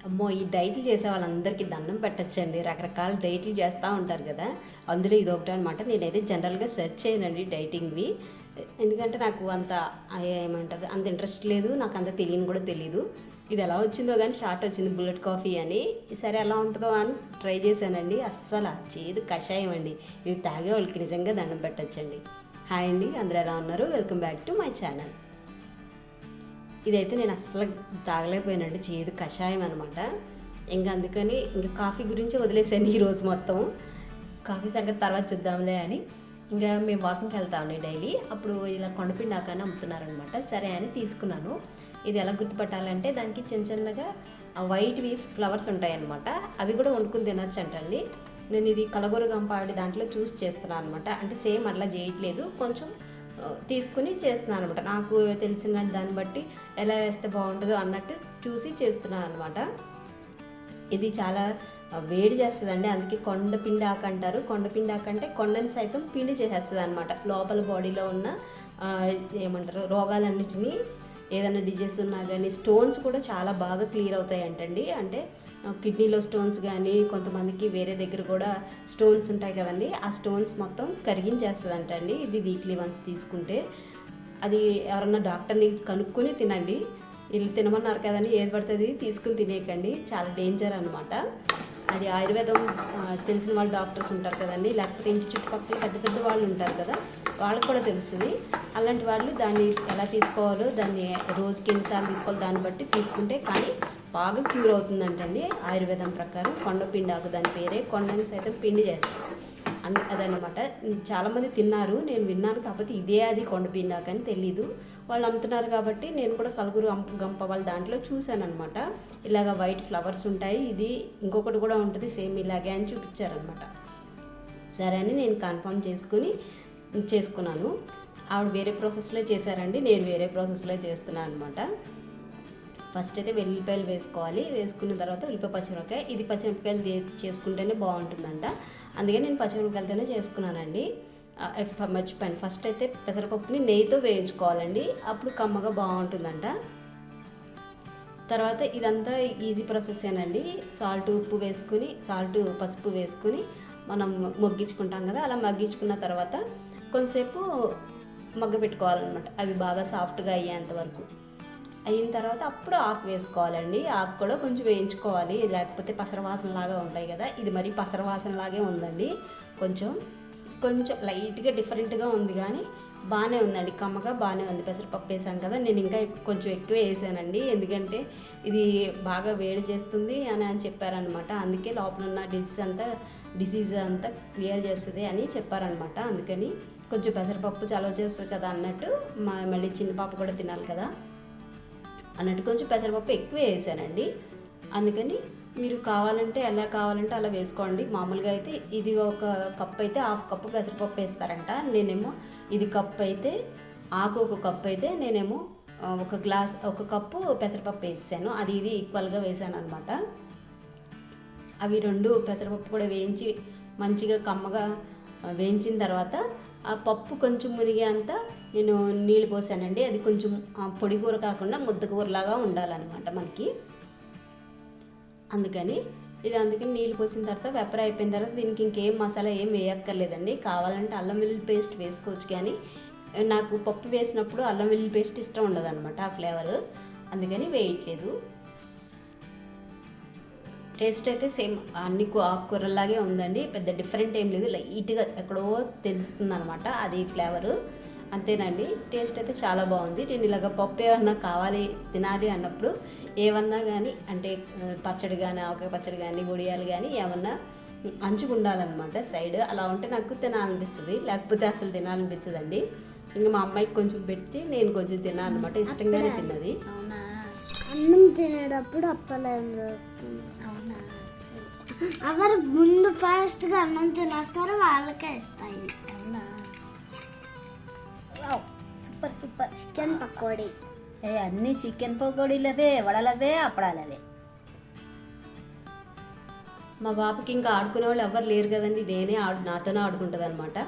అమ్మో! ఈ డైట్లు చేసే వాళ్ళందరికీ దండం పెట్టొచ్చండి. రకరకాల డైట్లు చేస్తూ ఉంటారు కదా! అందులో ఇదొకటి అనమాట. నేనైతే జనరల్‌గా సెర్చ్ చేయనండి డైటింగ్‌వి. ఎందుకంటే నాకు అంత ఏమంటారు అంత ఇంట్రెస్ట్ లేదు. నాకు అంత తెలియని కూడా తెలీదు. ఇది ఎలా వచ్చిందో గానీ స్టార్ట్ వచ్చింది బుల్లెట్ కాఫీ అని. సరే ఎలా ఉంటదో అని ట్రై చేశానండి. అస్సల చేదు కషాయం అండి. ఇది తాగే వాళ్ళకి నిజంగా దండం పెట్టొచ్చండి. హాయ్ అండి! అందరూ ఎలా ఉన్నారు? Welcome back to my channel. ఇదైతే నేను అస్సలు తాగలేకపోయానండి. చేదు కషాయం అనమాట. అందుకని కాఫీ గురించి వదిలేసాను ఈరోజు మొత్తం. కాఫీ సంగతి తర్వాత చూద్దాంలే అని మేము వాకింగ్కి వెళ్తామండి డైలీ. అప్పుడు ఇలా కొండపిండి ఆకాన్ని అమ్ముతున్నారనమాట. సరే అని తీసుకున్నాను. ఇది ఎలా గుర్తుపట్టాలంటే దానికి చిన్న చిన్నగా వైట్వి ఫ్లవర్స్ ఉంటాయన్నమాట. అవి కూడా వండుకుని తినచ్చు అంటండి. నేను ఇది కలగూరగంపాడి దాంట్లో చూస్ చేస్తున్నాను అనమాట. అంటే సేమ్ అట్లా చేయట్లేదు, కొంచెం తీసుకుని చేస్తున్నాను అనమాట. నాకు తెలిసిన దాన్ని బట్టి ఎలా వేస్తే బాగుంటుందో అన్నట్టు చూసి చేస్తున్నాను అనమాట. ఇది చాలా వేడి చేస్తుందండి. అందుకే కొండపిండి ఆకు అంటారు. కొండపిండి ఆకు అంటే కొండని సైతం పిండి చేసేస్తుంది అనమాట. లోపల బాడీలో ఉన్న ఏమంటారు రోగాలన్నిటినీ, ఏదైనా డిజీజ్ ఉన్నా కానీ స్టోన్స్ కూడా చాలా బాగా క్లియర్ అవుతాయి అంటండి. అంటే కిడ్నీలో స్టోన్స్ కానీ, కొంతమందికి వేరే దగ్గర కూడా స్టోన్స్ ఉంటాయి కదండి, ఆ స్టోన్స్ మొత్తం కరిగించేస్తుంది అంటండి ఇది వీక్లీ వన్స్ తీసుకుంటే. అది ఎవరన్నా డాక్టర్ని కనుక్కొని తినండి. వీళ్ళు తినమన్నారు కదండి ఏది పడుతుంది తీసుకుని తినేయకండి, చాలా డేంజర్ అనమాట. అది ఆయుర్వేదం తెలిసిన వాళ్ళు డాక్టర్స్ ఉంటారు కదండి, లేకపోతే ఇంటి చుట్టుపక్కల పెద్ద పెద్ద వాళ్ళు ఉంటారు కదా, వాళ్ళకు కూడా తెలుస్తుంది. అలాంటి వాళ్ళు దాన్ని ఎలా తీసుకోవాలో, దాన్ని రోజుకి ఎన్నిసార్లు తీసుకోవాలో దాన్ని బట్టి తీసుకుంటే కానీ బాగా క్యూర్ అవుతుందంటండి ఆయుర్వేదం ప్రకారం. కొండపిండి ఆకు దాని పేరే. కొండని సైతం పిండి చేస్తారు అదనమాట. చాలామంది తిన్నారు, నేను విన్నాను. కాకపోతే ఇదే అది కొండపిండి ఆకు అని తెలీదు. వాళ్ళు అమ్ముతున్నారు కాబట్టి నేను కూడా కలుగురు గంప వాళ్ళ దాంట్లో చూశాను అనమాట. ఇలాగ వైట్ ఫ్లవర్స్ ఉంటాయి, ఇది ఇంకొకటి కూడా ఉంటుంది సేమ్ ఇలాగే అని చూపించారనమాట. సరే అని నేను కన్ఫర్మ్ చేసుకున్నాను. ఆవిడ వేరే ప్రాసెస్లో చేశారండి, నేను వేరే ప్రాసెస్లో చేస్తున్నాను అనమాట. ఫస్ట్ అయితే వెల్లిపాయలు వేసుకోవాలి. వేసుకున్న తర్వాత ఉల్లిపాయ పచ్చిమిరపకాయ. ఇది పచ్చిమిరపకాయలు చేసుకుంటేనే బాగుంటుందంట, అందుకే నేను పచ్చిమిరపకాయలతోనే చేసుకున్నానండి. మర్చిపోయాను, ఫస్ట్ అయితే పెసరపప్పుని నెయ్యితో వేయించుకోవాలండి, అప్పుడు కమ్మగా బాగుంటుందంట. తర్వాత ఇదంతా ఈజీ ప్రాసెస్సేనండి. సాల్ట్ పసుపు వేసుకుని మనం మగ్గించుకుంటాం కదా, అలా మగ్గించుకున్న తర్వాత కొంతసేపు మగ్గబెట్టుకోవాలన్నమాట. అవి బాగా సాఫ్ట్గా అయ్యేంత వరకు. అయిన తర్వాత అప్పుడు ఆకు వేసుకోవాలండి. ఆకు కూడా కొంచెం వేయించుకోవాలి, లేకపోతే పసరవాసనలాగా ఉంటాయి కదా. ఇది మరీ పసరవాసనలాగే ఉందండి, కొంచెం లైట్గా డిఫరెంట్గా ఉంది కానీ బాగానే ఉందండి, కమ్మగా బాగానే ఉంది. పెసరపప్పు వేసాను కదా, నేను ఇంకా కొంచెం ఎక్కువ వేసానండి, ఎందుకంటే ఇది బాగా వేడి చేస్తుంది అని చెప్పారనమాట. అందుకే లోపల ఉన్న డిసీజ్ అంతా క్లియర్ చేస్తుంది అని చెప్పారనమాట. అందుకని కొంచెం పెసరపప్పు చలవ చేస్తుంది కదా అన్నట్టు, మళ్ళీ చిన్న పాప కూడా తినాలి కదా అన్నట్టు కొంచెం పెసరపప్పు ఎక్కువ వేసానండి. అందుకని మీరు ఎలా కావాలంటే అలా వేసుకోండి. మామూలుగా అయితే ఇది ఒక కప్ అయితే హాఫ్ కప్పు పెసరపప్పు వేస్తారంట. నేనేమో ఇది కప్ అయితే, ఆకు ఒక కప్ అయితే నేనేమో ఒక కప్పు పెసరపప్పు వేసాను. అది ఇది ఈక్వల్గా వేసాను అనమాట. అవి రెండు పెసరపప్పు కూడా వేయించి మంచిగా కమ్మగా వేయించిన తర్వాత ఆ పప్పు కొంచెం మునిగే అంతా నేను నీళ్ళు పోసానండి. అది కొంచెం పొడి కూర కాకుండా ముద్ద కూరలాగా ఉండాలన్నమాట మనకి. అందుకని నీళ్ళు పోసిన తర్వాత వెప్పర్ అయిపోయిన తర్వాత దీనికి ఇంకేం మసాలా ఏం వేయక్కర్లేదండి. కావాలంటే అల్లం వెల్లుల్లి పేస్ట్ వేసుకోవచ్చు, కానీ నాకు పప్పు వేసినప్పుడు అల్లం వెల్లుల్లి పేస్ట్ ఇష్టం ఉండదు అనమాట, ఆ ఫ్లేవర్. అందుకని వేయట్లేదు. టేస్ట్ అయితే సేమ్ అన్ని ఆకుకూరలాగే ఉందండి, పెద్ద డిఫరెంట్ ఏం లేదు. లైట్గా ఎక్కడో తెలుస్తుంది అనమాట అది ఫ్లేవరు, అంతేనండి. టేస్ట్ అయితే చాలా బాగుంది. నేను ఇలాగ పప్పు ఏమన్నా తినాలి అన్నప్పుడు ఏమన్నా కానీ, అంటే పచ్చడి కానీ, ఆవకాయ పచ్చడి కానీ, వడియాలు కానీ ఏమన్నా అంచుకుండాలన్నమాట సైడ్. అలా ఉంటే నాకు తినాలనిపిస్తుంది, లేకపోతే అసలు తినాలనిపించదండి. ఇంకా మా అమ్మాయికి కొంచెం పెట్టి నేను కొంచెం తిన్నాను అనమాట, ఇష్టంగానే తిన్నది. అన్నం తినేటప్పుడు అప్పలేం చేస్తుంది. అవునా? ఎవరు ముందు ఫాస్ట్గా అన్నం తినేస్తారో వాళ్ళకే ఇస్తాయి. అవునా? Super chicken pakodi. అన్నీ చికెన్ పకోడీలవే, వడలవే, అప్పడాలవే. మా బాబుకి ఇంకా ఆడుకునే వాళ్ళు ఎవరు లేరు కదండి, నాతోనే ఆడుకుంటుంది అనమాట.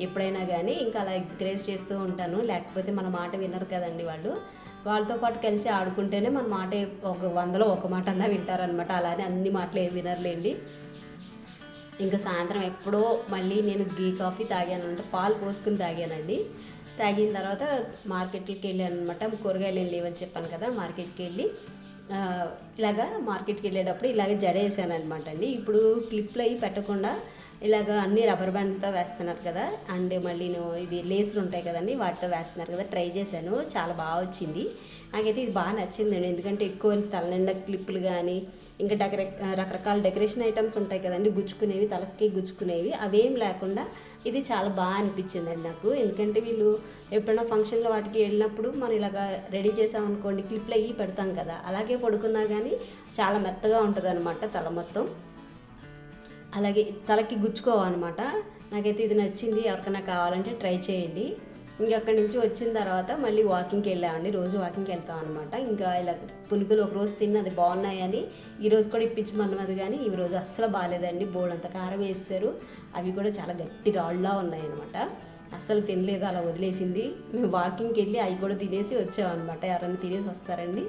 ఎప్పుడైనా కానీ ఇంకా అలా ఎంకరేజ్ చేస్తూ ఉంటాను, లేకపోతే మన మాట వినరు కదండి వాళ్ళు. వాళ్ళతో పాటు కలిసి ఆడుకుంటేనే మన మాట ఒక 100లో ఒక మాట అన్నా వింటారనమాట. అలానే అన్ని మాటలు ఏం వినర్లేండి. ఇంకా సాయంత్రం ఎప్పుడో మళ్ళీ నేను గీ కాఫీ తాగాను, అంటే పాలు పోసుకుని తాగానండి. తాగిన తర్వాత మార్కెట్కి వెళ్ళాను అనమాట. కూరగాయలు ఏం లేవని చెప్పాను కదా, మార్కెట్కి వెళ్ళి ఇలాగా మార్కెట్కి వెళ్ళేటప్పుడు ఇలాగే జడ వేసాను అనమాట అండి. ఇప్పుడు క్లిప్లు అవి పెట్టకుండా ఇలాగ అన్ని రబ్బర్ బ్యాండ్తో వేస్తున్నారు కదా, అండ్ మళ్ళీ ఇది లేసులు ఉంటాయి కదండి, వాటితో వేస్తున్నారు కదా. ట్రై చేశాను, చాలా బాగా వచ్చింది. నాకైతే ఇది బాగా నచ్చిందండి. ఎందుకంటే ఎక్కువ తలనిండా క్లిప్పులు కానీ ఇంకా రకరకాల డెకరేషన్ ఐటమ్స్ ఉంటాయి కదండి, గుచ్చుకునేవి, తలకి గుచ్చుకునేవి, అవేం లేకుండా ఇది చాలా బాగా అనిపించిందండి నాకు. ఎందుకంటే వీళ్ళు ఎప్పుడైనా ఫంక్షన్లో వాటికి వెళ్ళినప్పుడు మనం ఇలాగ రెడీ చేసామనుకోండి, క్లిప్లు అయ్యి పెడతాం కదా, అలాగే పడుకున్నా కానీ చాలా మెత్తగా ఉంటుంది అనమాట తల మొత్తం. అలాగే తలకి గుచ్చుకోవాలన్నమాట. నాకైతే ఇది నచ్చింది. ఎవరికైనా కావాలంటే ట్రై చేయండి. ఇంకా అక్కడి నుంచి వచ్చిన తర్వాత మళ్ళీ వాకింగ్కి వెళ్ళామండి. రోజు వాకింగ్కి వెళ్తాం అనమాట. ఇంకా ఇలా పునుగులు ఒకరోజు తిన్నది బాగున్నాయని ఈరోజు కూడా ఇప్పించమన్నది, కానీ ఈ రోజు అస్సలు బాగాలేదండి. బోల్డంత కారం వేస్తారు, అవి కూడా చాలా గట్టి రాళ్ళలా ఉన్నాయన్నమాట. అస్సలు తినలేదు, అలా వదిలేసింది. మేము వాకింగ్కి వెళ్ళి అవి కూడా తినేసి వచ్చామన్నమాట. ఎవరైనా తినేసి వస్తారండి.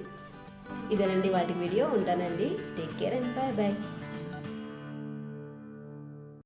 ఇదేనండి వాటి వీడియో. ఉంటానండి. Take care and bye bye.